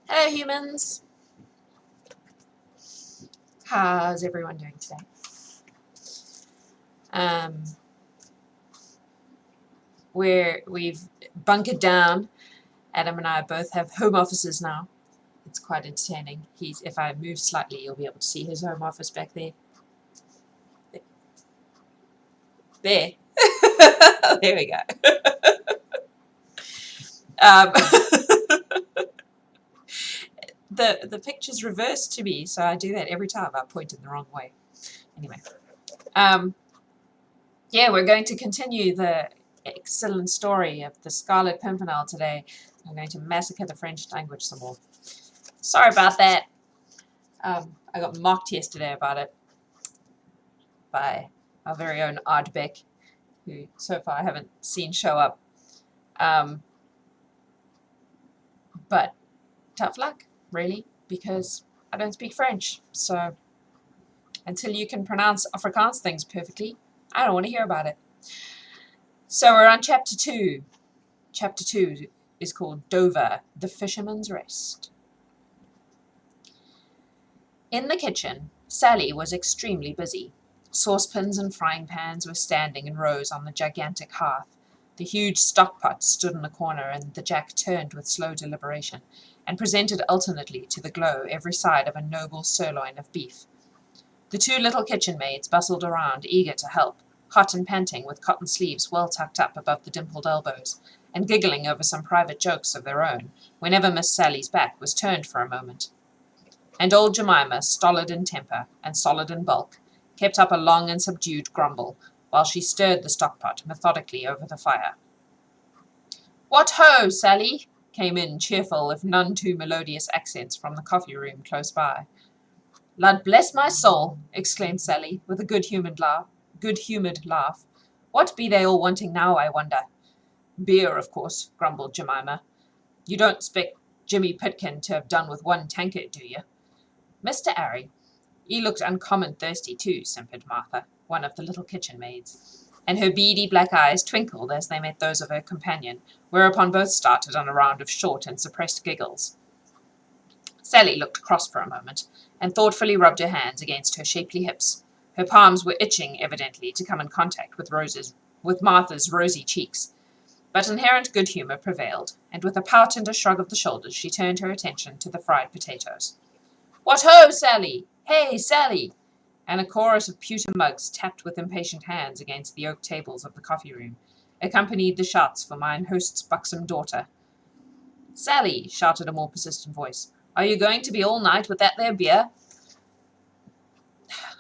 Hello humans! How's everyone doing today? We've bunkered down. Adam and I both have home offices now. It's quite entertaining. If I move slightly, you'll be able to see his home office back there. There. There we go. The picture's reversed to me, so I do that every time I point in the wrong way. Anyway. Yeah, we're going to continue the excellent story of the Scarlet Pimpernel today. I'm going to massacre the French language some more. Sorry about that. I got mocked yesterday about it by our very own Ardbeck, who so far I haven't seen show up. But tough luck, really, because I don't speak French. So until you can pronounce Afrikaans things perfectly, I don't want to hear about it. So we're on chapter 2. Chapter 2 is called Dover, the Fisherman's Rest. In the kitchen, Sally was extremely busy. Saucepans and frying pans were standing in rows on the gigantic hearth. The huge stockpot stood in a corner, and the jack turned with slow deliberation, and presented alternately to the glow every side of a noble sirloin of beef. The two little kitchen maids bustled around, eager to help, hot and panting, with cotton sleeves well tucked up above the dimpled elbows, and giggling over some private jokes of their own, whenever Miss Sally's back was turned for a moment. And old Jemima, stolid in temper and solid in bulk, kept up a long and subdued grumble, while she stirred the stockpot methodically over the fire. "What ho, Sally!" came in cheerful, if none too melodious accents from the coffee-room close by. "Lud bless my soul!" exclaimed Sally, with a good-humoured laugh. "What be they all wanting now, I wonder?" "Beer, of course," grumbled Jemima. "You don't expect Jimmy Pitkin to have done with one tankard, do you?" "Mr. 'Arry, he looked uncommon thirsty too," simpered Martha, one of the little kitchen maids, and her beady black eyes twinkled as they met those of her companion, whereupon both started on a round of short and suppressed giggles. Sally looked cross for a moment, and thoughtfully rubbed her hands against her shapely hips. Her palms were itching, evidently, to come in contact with Martha's rosy cheeks. But inherent good humour prevailed, and with a pout and a shrug of the shoulders she turned her attention to the fried potatoes. "What ho, Sally! Hey, Sally!" And a chorus of pewter mugs tapped with impatient hands against the oak tables of the coffee-room, accompanied the shouts for mine host's buxom daughter. "Sally," shouted a more persistent voice, "are you going to be all night with that there beer?"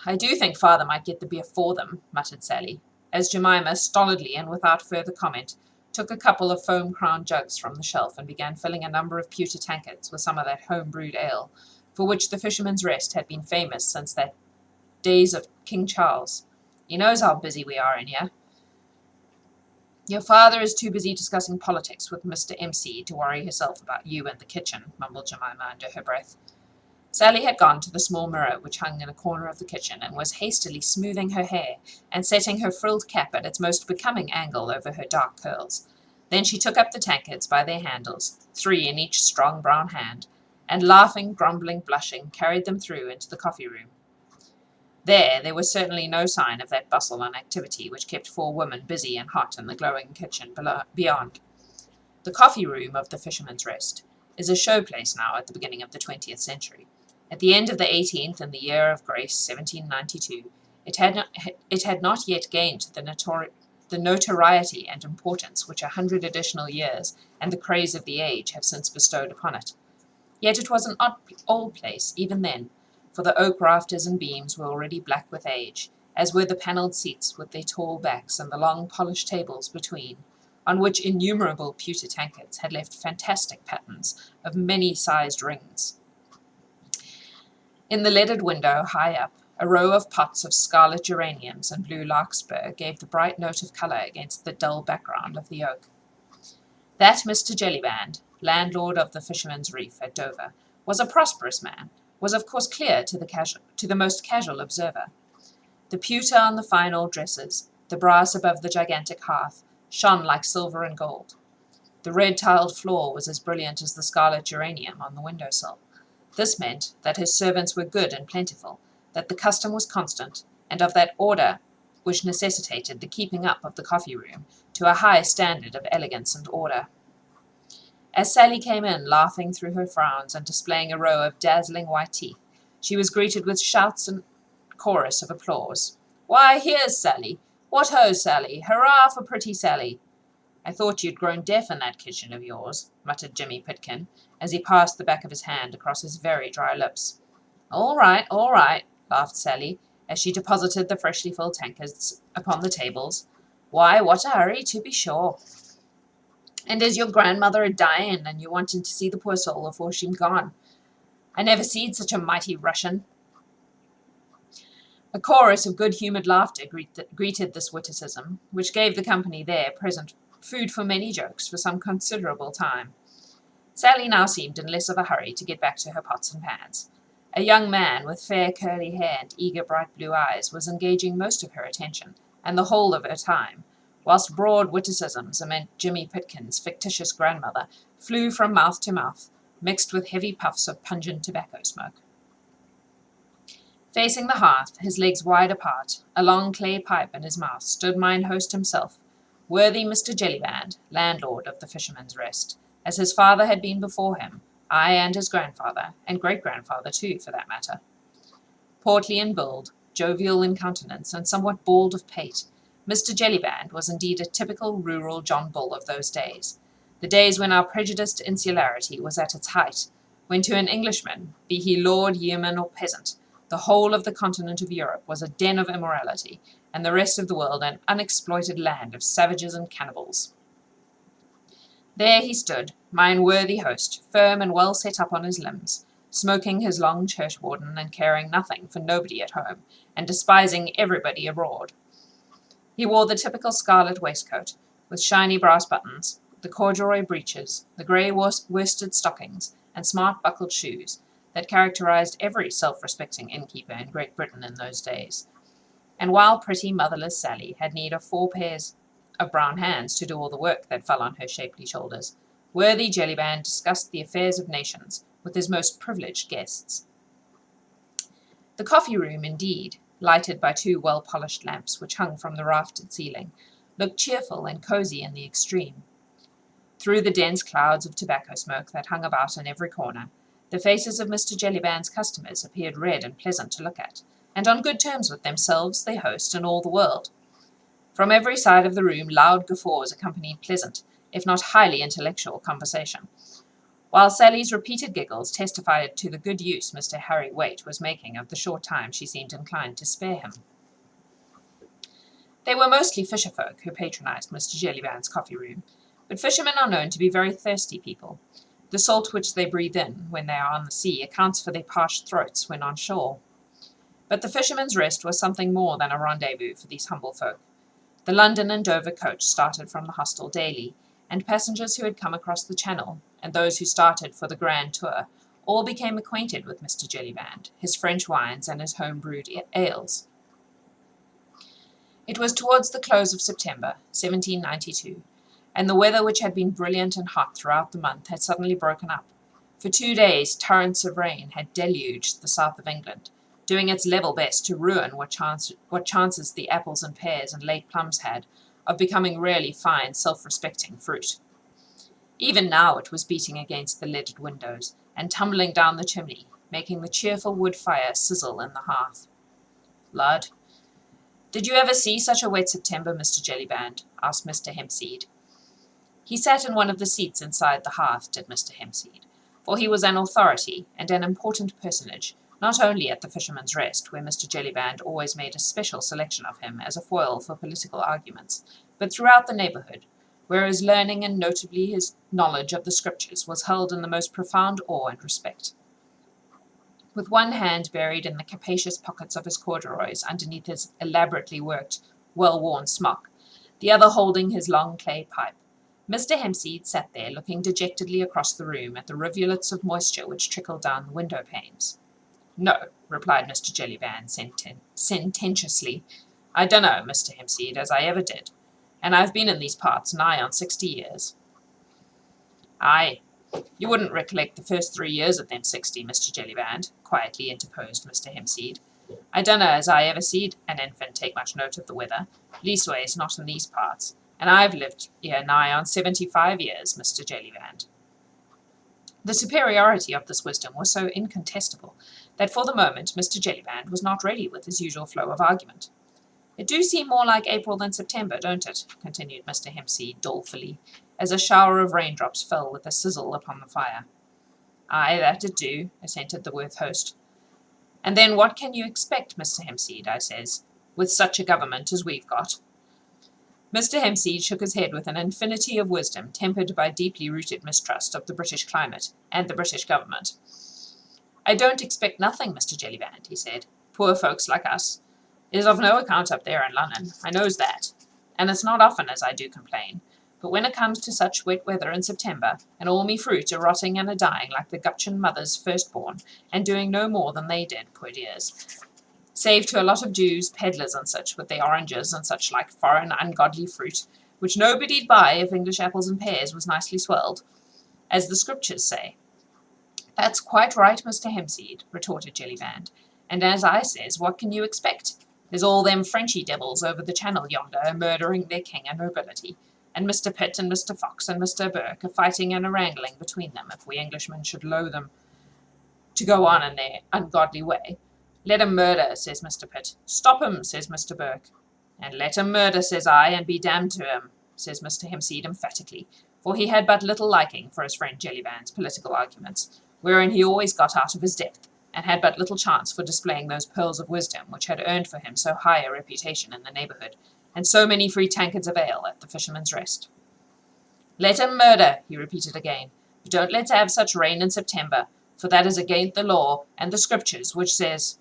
"I do think father might get the beer for them," muttered Sally, as Jemima, stolidly and without further comment, took a couple of foam-crowned jugs from the shelf and began filling a number of pewter tankards with some of that home-brewed ale, for which the Fisherman's Rest had been famous since the days of King Charles. "He knows how busy we are in here." "Your father is too busy discussing politics with Mr. MC to worry herself about you and the kitchen," mumbled Jemima under her breath. Sally had gone to the small mirror which hung in a corner of the kitchen, and was hastily smoothing her hair and setting her frilled cap at its most becoming angle over her dark curls. Then she took up the tankards by their handles, 3 in each strong brown hand, and laughing, grumbling, blushing, carried them through into the coffee-room. There was certainly no sign of that bustle and activity which kept 4 women busy and hot in the glowing kitchen beyond. The coffee-room of the Fisherman's Rest is a show-place now at the beginning of the 20th century. At the end of the 18th, in the year of grace 1792, it had not yet gained the notoriety and importance which 100 additional years and the craze of the age have since bestowed upon it. Yet it was an old place, even then, for the oak rafters and beams were already black with age, as were the panelled seats with their tall backs and the long polished tables between, on which innumerable pewter tankards had left fantastic patterns of many-sized rings. In the leaded window, high up, a row of pots of scarlet geraniums and blue larkspur gave the bright note of colour against the dull background of the oak. That Mr. Jellyband, landlord of the Fisherman's Reef at Dover, was a prosperous man, was of course clear to the most casual observer. The pewter on the fine old dresses, the brass above the gigantic hearth, shone like silver and gold. The red-tiled floor was as brilliant as the scarlet geranium on the windowsill. This meant that his servants were good and plentiful, that the custom was constant, and of that order which necessitated the keeping up of the coffee-room to a high standard of elegance and order. As Sally came in, laughing through her frowns and displaying a row of dazzling white teeth, she was greeted with shouts and chorus of applause. "Why, here's Sally! What ho, Sally! Hurrah for pretty Sally!" "I thought you'd grown deaf in that kitchen of yours," muttered Jimmy Pitkin, as he passed the back of his hand across his very dry lips. All right, laughed Sally, as she deposited the freshly filled tankards upon the tables. "Why, what a hurry, to be sure. And is your grandmother a-dying, and you wanting to see the poor soul afore she'm gone? I never seed such a mighty Russian." A chorus of good-humoured laughter greeted this witticism, which gave the company there present food for many jokes for some considerable time. Sally now seemed in less of a hurry to get back to her pots and pans. A young man with fair curly hair and eager bright blue eyes was engaging most of her attention, and the whole of her time, whilst broad witticisms anent Jimmy Pitkin's fictitious grandmother flew from mouth to mouth, mixed with heavy puffs of pungent tobacco smoke. Facing the hearth, his legs wide apart, a long clay pipe in his mouth, stood mine host himself, worthy Mr. Jellyband, landlord of the Fisherman's Rest, as his father had been before him, ay, and his grandfather, and great-grandfather too, for that matter. Portly in build, jovial in countenance, and somewhat bald of pate, Mr. Jellyband was indeed a typical rural John Bull of those days, the days when our prejudiced insularity was at its height, when to an Englishman, be he lord, yeoman, or peasant, the whole of the continent of Europe was a den of immorality, and the rest of the world an unexploited land of savages and cannibals. There he stood, mine worthy host, firm and well set up on his limbs, smoking his long churchwarden and caring nothing for nobody at home, and despising everybody abroad. He wore the typical scarlet waistcoat, with shiny brass buttons, the corduroy breeches, the grey worsted stockings, and smart buckled shoes, that characterized every self-respecting innkeeper in Great Britain in those days. And while pretty motherless Sally had need of 4 pairs of brown hands to do all the work that fell on her shapely shoulders, worthy Jellyband discussed the affairs of nations with his most privileged guests. The coffee-room, indeed, lighted by 2 well-polished lamps which hung from the raftered ceiling, looked cheerful and cosy in the extreme. Through the dense clouds of tobacco smoke that hung about in every corner, the faces of Mr. Jellyband's customers appeared red and pleasant to look at, and on good terms with themselves, their host, and all the world. From every side of the room loud guffaws accompanied pleasant, if not highly intellectual, conversation, while Sally's repeated giggles testified to the good use Mr. Harry Waite was making of the short time she seemed inclined to spare him. They were mostly fisher-folk who patronized Mr. Jellyband's coffee-room, but fishermen are known to be very thirsty people. The salt which they breathe in when they are on the sea accounts for their parched throats when on shore. But the Fisherman's Rest was something more than a rendezvous for these humble folk. The London and Dover coach started from the hostel daily, and passengers who had come across the Channel, and those who started for the grand tour, all became acquainted with Mr. Jellyband, his French wines, and his home-brewed ales. It was towards the close of September, 1792, and the weather, which had been brilliant and hot throughout the month, had suddenly broken up. For 2 days torrents of rain had deluged the south of England, doing its level best to ruin what chances the apples and pears and late plums had of becoming really fine, self-respecting fruit. Even now it was beating against the leaded windows, and tumbling down the chimney, making the cheerful wood fire sizzle in the hearth. "Lud, did you ever see such a wet September, Mr. Jellyband?" asked Mr. Hempseed. He sat in one of the seats inside the hearth, did Mr. Hempseed, for he was an authority and an important personage, not only at the Fisherman's Rest, where Mr. Jellyband always made a special selection of him as a foil for political arguments, but throughout the neighbourhood, where his learning and notably his knowledge of the Scriptures was held in the most profound awe and respect. With one hand buried in the capacious pockets of his corduroys underneath his elaborately worked, well-worn smock, the other holding his long clay pipe, Mr. Hempseed sat there looking dejectedly across the room at the rivulets of moisture which trickled down the window panes. "No," replied Mr. Jellyband sententiously. "I dunno, Mr. Hempseed, as I ever did, and I've been in these parts nigh on 60 years. Aye, you wouldn't recollect the first 3 years of them 60, Mr. Jellyband, quietly interposed Mr. Hempseed. I dunno as I ever seed an infant take much note of the weather, leastways not in these parts, and I've lived here nigh on 75 years, Mr. Jellyband. The superiority of this wisdom was so incontestable that for the moment Mr. Jellyband was not ready with his usual flow of argument. It do seem more like April than September, don't it? Continued Mr. Hempseed dolefully, as a shower of raindrops fell with a sizzle upon the fire. Aye, that it do, assented the worth host. And then what can you expect, Mr. Hempseed, I says, with such a government as we've got? Mr. Hempseed shook his head with an infinity of wisdom, tempered by deeply rooted mistrust of the British climate and the British government. I don't expect nothing, Mr. Jellyband, he said. Poor folks like us. It is of no account up there in London, I knows that, and it's not often as I do complain. But when it comes to such wet weather in September, and all me fruit a rotting and a dying like the gutchin mother's firstborn, and doing no more than they did, poor dears, save to a lot of Jews, pedlars and such, with their oranges and such like foreign ungodly fruit, which nobody'd buy if English apples and pears was nicely swelled, as the scriptures say. That's quite right, Mr. Hempseed, retorted Jellyband, and as I says, what can you expect? There's all them Frenchy devils over the channel yonder murdering their king and nobility, and Mr. Pitt and Mr. Fox and Mr. Burke are fighting and a wrangling between them if we Englishmen should low them to go on in their ungodly way. Let 'em murder, says Mr. Pitt. Stop 'em, says Mr. Burke. And let 'em murder, says I, and be damned to 'em, says Mr. Hempseed emphatically, for he had but little liking for his friend Jellyband's political arguments, wherein he always got out of his depth, and had but little chance for displaying those pearls of wisdom which had earned for him so high a reputation in the neighbourhood, and so many free tankards of ale at the Fisherman's Rest. Let 'em murder, he repeated again, but don't let's have such rain in September, for that is against the law and the scriptures, which says,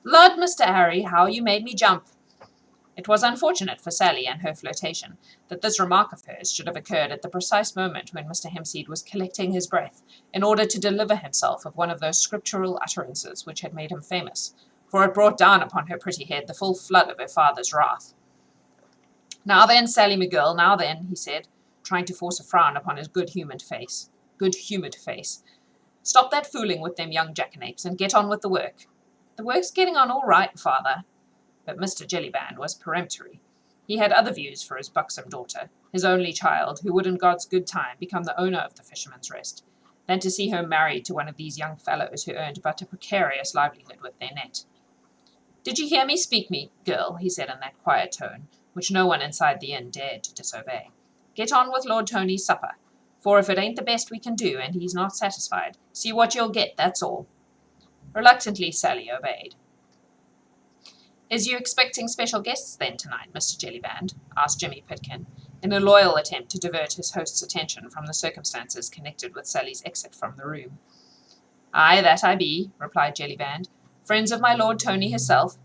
Lord, Mr. Harry, how you made me jump. It was unfortunate for Sally and her flirtation that this remark of hers should have occurred at the precise moment when Mr. Hempseed was collecting his breath in order to deliver himself of one of those scriptural utterances which had made him famous, for it brought down upon her pretty head the full flood of her father's wrath. Now then, Sally, my girl, now then, he said, trying to force a frown upon his good-humoured face. Stop that fooling with them young jackanapes and get on with the work. The work's getting on all right, father. But Mr. Jellyband was peremptory. He had other views for his buxom daughter, his only child, who would in God's good time become the owner of the Fisherman's Rest, than to see her married to one of these young fellows who earned but a precarious livelihood with their net. Did you hear me speak, me girl? He said in that quiet tone, which no one inside the inn dared to disobey. Get on with Lord Tony's supper, for if it ain't the best we can do, and he's not satisfied, see what you'll get, that's all. Reluctantly, Sally obeyed. Is you expecting special guests, then, tonight, Mr. Jellyband? Asked Jimmy Pitkin, in a loyal attempt to divert his host's attention from the circumstances connected with Sally's exit from the room. Aye, that I be, replied Jellyband. Friends of my Lord Tony hisself,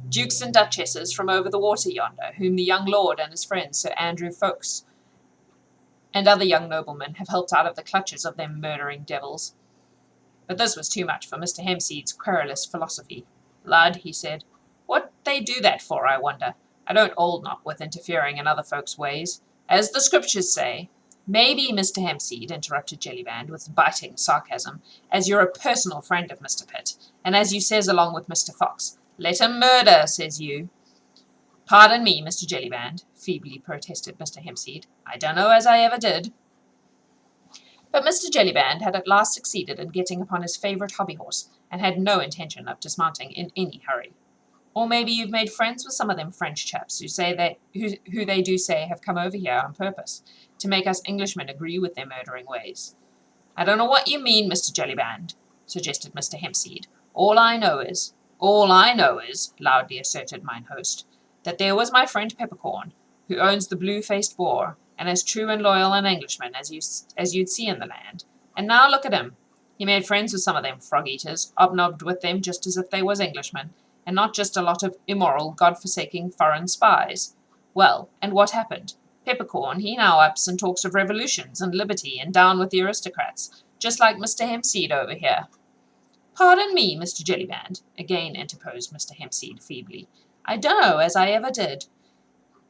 dukes and duchesses from over the water yonder, whom the young lord and his friend Sir Andrew Ffoulkes and other young noblemen have helped out of the clutches of them murdering devils. But this was too much for Mr. Hempseed's querulous philosophy. Lud, he said, what they do that for, I wonder? I don't hold not with interfering in other folks' ways, as the scriptures say. Maybe, Mr. Hempseed, interrupted Jellyband with biting sarcasm, as you're a personal friend of Mr. Pitt, and as you says along with Mr. Fox, let 'em murder, says you. Pardon me, Mr. Jellyband, feebly protested Mr. Hempseed. I dunno as I ever did. But Mr. Jellyband had at last succeeded in getting upon his favourite hobby-horse, and had no intention of dismounting in any hurry. Or maybe you've made friends with some of them French chaps who they do say have come over here on purpose, to make us Englishmen agree with their murdering ways. I don't know what you mean, Mr. Jellyband, suggested Mr. Hempseed. All I know is, loudly asserted mine host, that there was my friend Peppercorn, who owns the blue-faced boar, and as true and loyal an Englishman as you'd see in the land. And now look at him. He made friends with some of them frog-eaters, obnobbed with them just as if they was Englishmen, and not just a lot of immoral, God-forsaking foreign spies. Well, and what happened? Peppercorn, he now ups and talks of revolutions and liberty and down with the aristocrats, just like Mr. Hempseed over here. Pardon me, Mr. Jellyband, again interposed Mr. Hempseed feebly. I dunno as I ever did.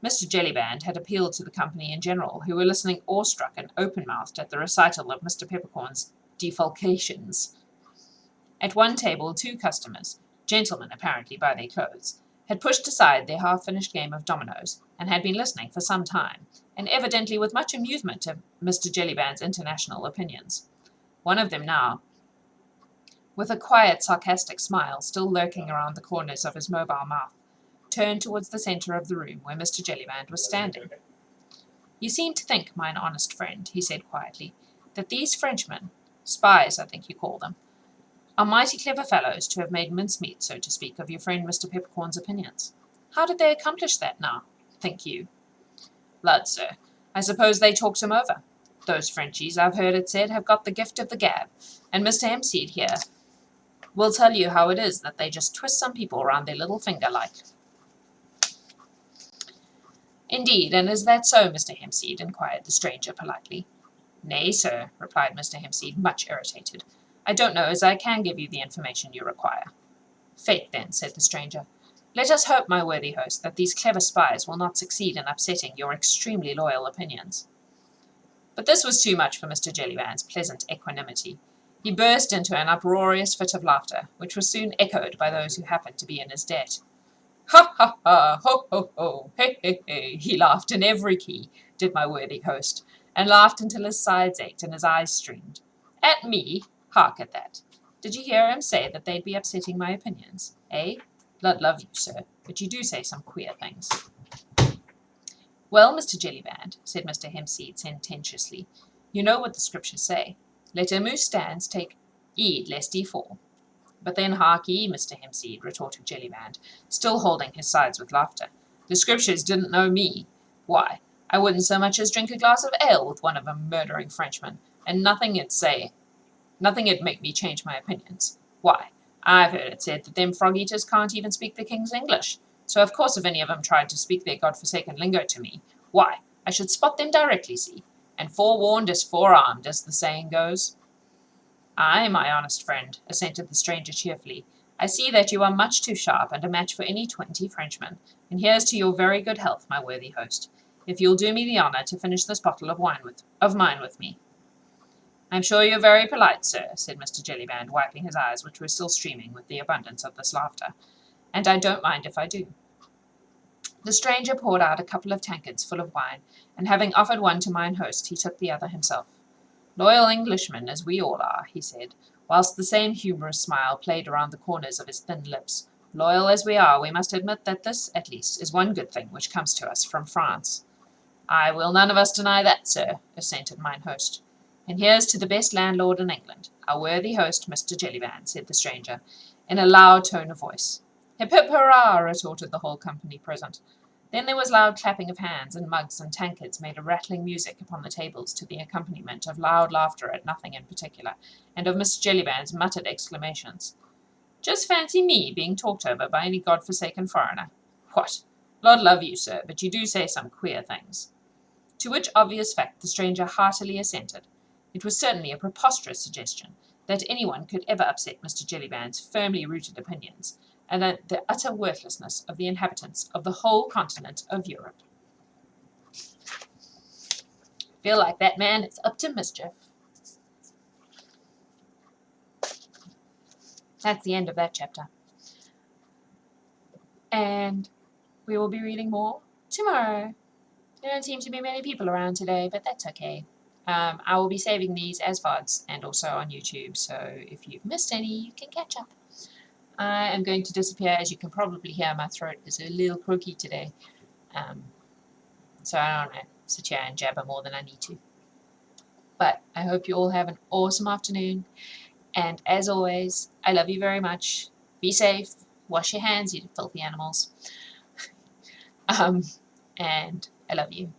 Mr. Jellyband had appealed to the company in general, who were listening awestruck and open-mouthed at the recital of Mr. Peppercorn's defalcations. At one table, 2 customers, gentlemen apparently by their clothes, had pushed aside their half-finished game of dominoes, and had been listening for some time, and evidently with much amusement, to Mr. Jellyband's international opinions. One of them now, with a quiet, sarcastic smile still lurking around the corners of his mobile mouth, turned towards the centre of the room where Mr. Jellyband was standing. "You seem to think, mine honest friend," he said quietly, "that these Frenchmen, spies I think you call them, are mighty clever fellows to have made mincemeat, so to speak, of your friend Mr. Peppercorn's opinions. How did they accomplish that now, think you?" "Lud, sir, I suppose they talked him over. Those Frenchies, I've heard it said, have got the gift of the gab, and Mr. Hempseed here will tell you how it is that they just twist some people round their little finger like." "Indeed, and is that so, Mr. Hempseed?" inquired the stranger politely. "Nay, sir," replied Mr. Hempseed, much irritated. "I don't know as I can give you the information you require." "Faith, then," said the stranger, "let us hope, my worthy host, that these clever spies will not succeed in upsetting your extremely loyal opinions." But this was too much for Mr. Jellyband's pleasant equanimity. He burst into an uproarious fit of laughter, which was soon echoed by those who happened to be in his debt. "Ha, ha, ha! Ho, ho, ho! Hey, hey, hey!" he laughed in every key, did my worthy host, and laughed until his sides ached and his eyes streamed. "At me? Hark at that! Did you hear him say that they'd be upsetting my opinions? Eh? Lud love you, sir, but you do say some queer things." "Well, Mr. Jellyband," said Mr. Hempseed sententiously, "you know what the Scriptures say. Let him who stands take heed lest he fall." "But then hark ye, Mr. Hempseed," retorted Jellyband, still holding his sides with laughter. "The Scriptures didn't know me. Why, I wouldn't so much as drink a glass of ale with one of 'em murdering Frenchmen, and nothing'd make me change my opinions. Why, I've heard it said that them frog-eaters can't even speak the King's English, so of course if any of 'em tried to speak their God-forsaken lingo to me, why, I should spot them directly, see, and forewarned is forearmed, as the saying goes." "Ay, my honest friend," assented the stranger cheerfully, "I see that you are much too sharp and a match for any 20 Frenchmen, and here's to your very good health, my worthy host, if you'll do me the honour to finish this bottle of mine with me." "I'm sure you're very polite, sir," said Mr. Jellyband, wiping his eyes, which were still streaming with the abundance of this laughter, "and I don't mind if I do." The stranger poured out a couple of tankards full of wine, and having offered one to mine host, he took the other himself. "Loyal Englishmen, as we all are," he said, whilst the same humorous smile played around the corners of his thin lips, "loyal as we are, we must admit that this, at least, is one good thing which comes to us from France." "Ay, we'll none of us deny that, sir," assented mine host. "And here's to the best landlord in England, our worthy host, Mr. Jellyband," said the stranger, in a loud tone of voice. "Hip, hip, hurrah!" retorted the whole company present. Then there was loud clapping of hands, and mugs and tankards made a rattling music upon the tables to the accompaniment of loud laughter at nothing in particular, and of Mr. Jellyband's muttered exclamations. "Just fancy me being talked over by any God-forsaken foreigner. What? Lord love you, sir, but you do say some queer things." To which obvious fact the stranger heartily assented. It was certainly a preposterous suggestion that anyone could ever upset Mr. Jellyband's firmly rooted opinions, and the utter worthlessness of the inhabitants of the whole continent of Europe. Feel like that man is up to mischief. That's the end of that chapter. And we will be reading more tomorrow. There don't seem to be many people around today, but that's okay. I will be saving these as VODs and also on YouTube, so if you've missed any, you can catch up. I am going to disappear. As you can probably hear, my throat is a little croaky today. So I don't know, sit here and jabber more than I need to. But I hope you all have an awesome afternoon. And as always, I love you very much. Be safe. Wash your hands, you filthy animals. And I love you.